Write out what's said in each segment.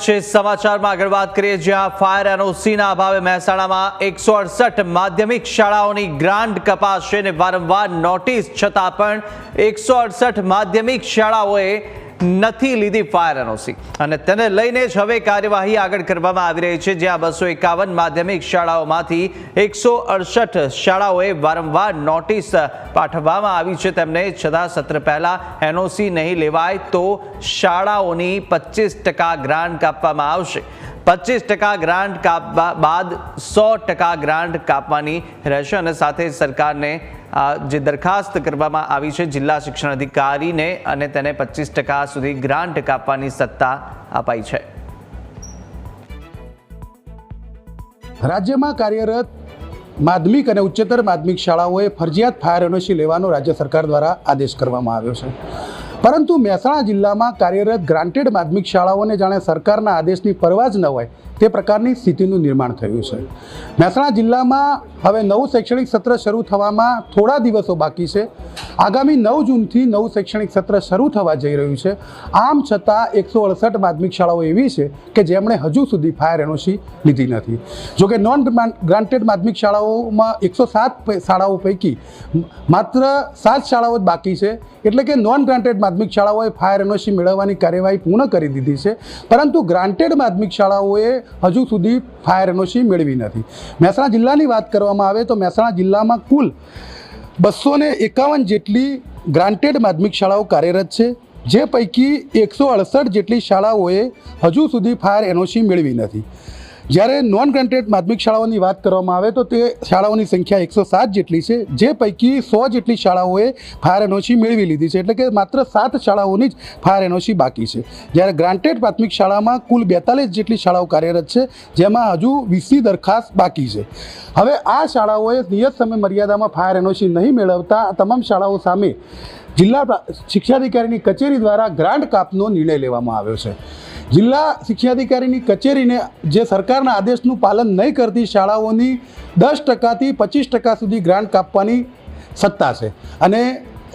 છે સમાચારમાં આગળ વાત કરીએ જ્યાં ફાયર એનઓસીના અભાવે મહેસાણામાં 168 માધ્યમિક શાળાઓની ગ્રાન્ટ કપાશે અને વારંવાર નોટિસ છતાં પણ 168 માધ્યમિક શાળાઓએ નથી લીધી ફાયર એનઓસી અને તેને લઈને જ હવે કાર્યવાહી આગળ કરવામાં આવી રહી છે જ્યાં 251 માધ્યમિક શાળાઓમાંથી 168 શાળાઓએ વારંવાર નોટિસ પાઠવવામાં આવી છે તેમને છતાં સત્ર પહેલા એનઓસી નહીં લેવાય તો શાળાઓની 25% ગ્રાન્ટ કાપવામાં આવશે। 25% ગ્રાન્ટ કાપવા બાદ 100% ગ્રાન્ટ કાપવાની રહેશે અને સાથે સરકારને જે દરખાસ્ત કરવામાં આવી છે જિલ્લા શિક્ષણ અધિકારીને અને તેને 25% સુધી ગ્રાન્ટ કાપવાની સત્તા અપાઈ છે। રાજ્યમાં કાર્યરત માધ્યમિક અને ઉચ્ચતર માધ્યમિક શાળાઓએ ફરજિયાત ફાયર એનઓસી લેવાનો રાજ્ય સરકાર દ્વારા આદેશ કરવામાં આવ્યો છે, પરંતુ મહેસાણા જિલ્લામાં કાર્યરત ગ્રાન્ટેડ માધ્યમિક શાળાઓને જાણે સરકારના આદેશની પરવા જ ન હોય તે પ્રકારની સ્થિતિનું નિર્માણ થયું છે। મહેસાણા જિલ્લામાં હવે નવું શૈક્ષણિક સત્ર શરૂ થવામાં થોડા દિવસો બાકી છે। આગામી 9 જૂનથી નવું શૈક્ષણિક સત્ર શરૂ થવા જઈ રહ્યું છે। આમ છતાં 168 માધ્યમિક શાળાઓ એવી છે કે જેમણે હજુ સુધી ફાયર એનઓસી લીધી નથી। જોકે નોન ગ્રાન્ટેડ માધ્યમિક શાળાઓમાં 107 શાળાઓ પૈકી માત્ર 7 શાળાઓ જ બાકી છે, એટલે કે નોન ગ્રાન્ટેડ માધ્યમિક શાળાઓએ ફાયર એનઓસી મેળવવાની કાર્યવાહી પૂર્ણ કરી દીધી છે, પરંતુ ગ્રાન્ટેડ માધ્યમિક શાળાઓએ હજુ સુધી ફાયર એનઓસી મેળવી નથી। મહેસાણા જિલ્લાની વાત કરવામાં આવે તો મહેસાણા જિલ્લામાં કુલ 251 જેટલી ગ્રાન્ટેડ માધ્યમિક શાળાઓ કાર્યરત છે, જે પૈકી 168 જેટલી શાળાઓએ હજુ સુધી ફાયર એનઓસી મેળવી નથી। જ્યારે નોન ગ્રાન્ટેડ માધ્યમિક શાળાઓની વાત કરવામાં આવે તો તે શાળાઓની સંખ્યા 107 જેટલી છે, જે પૈકી 100 જેટલી શાળાઓએ ફાયર એનઓસી મેળવી લીધી છે, એટલે કે માત્ર 7 શાળાઓની જ ફાયર એનઓસી બાકી છે। જ્યારે ગ્રાન્ટેડ પ્રાથમિક શાળામાં કુલ 42 જેટલી શાળાઓ કાર્યરત છે, જેમાં હજુ 20ની દરખાસ્ત બાકી છે। હવે આ શાળાઓએ નિયત સમય મર્યાદામાં ફાયર એનઓસી નહીં મેળવતા આ તમામ શાળાઓ સામે જિલ્લા શિક્ષાધિકારીની કચેરી દ્વારા ગ્રાન્ટ કાપનો નિર્ણય લેવામાં આવ્યો છે। જિલ્લા શિક્ષાધિકારીની કચેરીને જે સરકારના આદેશનું પાલન નહીં કરતી શાળાઓની 10%થી 25% સુધી ગ્રાન્ટ કાપવાની સત્તા છે અને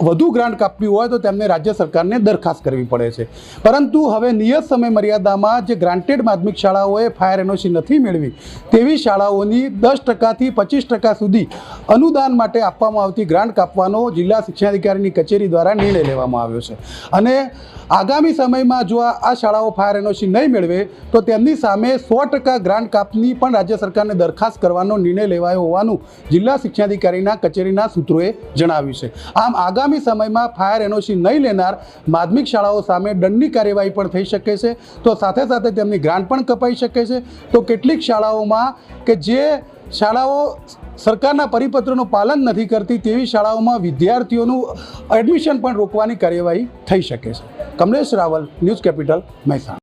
વધુ ગ્રાન્ટ કાપવી હોય તો તેમને રાજ્ય સરકારને દરખાસ્ત કરવી પડે છે। પરંતુ હવે નિયત સમય મર્યાદામાં જે ગ્રાન્ટેડ માધ્યમિક શાળાઓએ ફાયર એનઓસી નથી મેળવી તેવી શાળાઓની 10%થી 25% સુધી અનુદાન માટે આપવામાં આવતી ગ્રાન્ટ કાપવાનો જિલ્લા શિક્ષણાધિકારીની કચેરી દ્વારા નિર્ણય લેવામાં આવ્યો છે અને આગામી સમયમાં જો આ શાળાઓ ફાયર એનઓસી નહીં મેળવે તો તેમની સામે 100% ગ્રાન્ટ કાપની પણ રાજ્ય સરકારને દરખાસ્ત કરવાનો નિર્ણય લેવાયો હોવાનું જિલ્લા શિક્ષણાધિકારીના કચેરીના સૂત્રોએ જણાવ્યું છે। આમ આગામી સમયમાં ફાયર એનઓસી નહીં લેનાર માધ્યમિક શાળાઓ સામે દંડની કાર્યવાહી પણ થઈ શકે છે, તો સાથે સાથે તેમની ગ્રાન્ટ પણ કપાઈ શકે છે। તો કેટલીક શાળાઓમાં કે જે શાળાઓ સરકારના પરિપત્રનું પાલન નથી કરતી તેવી શાળાઓમાં વિદ્યાર્થીઓનું એડમિશન પણ રોકવાની કાર્યવાહી થઈ શકે છે। Kamlesh Raval, news capital, Mehsana.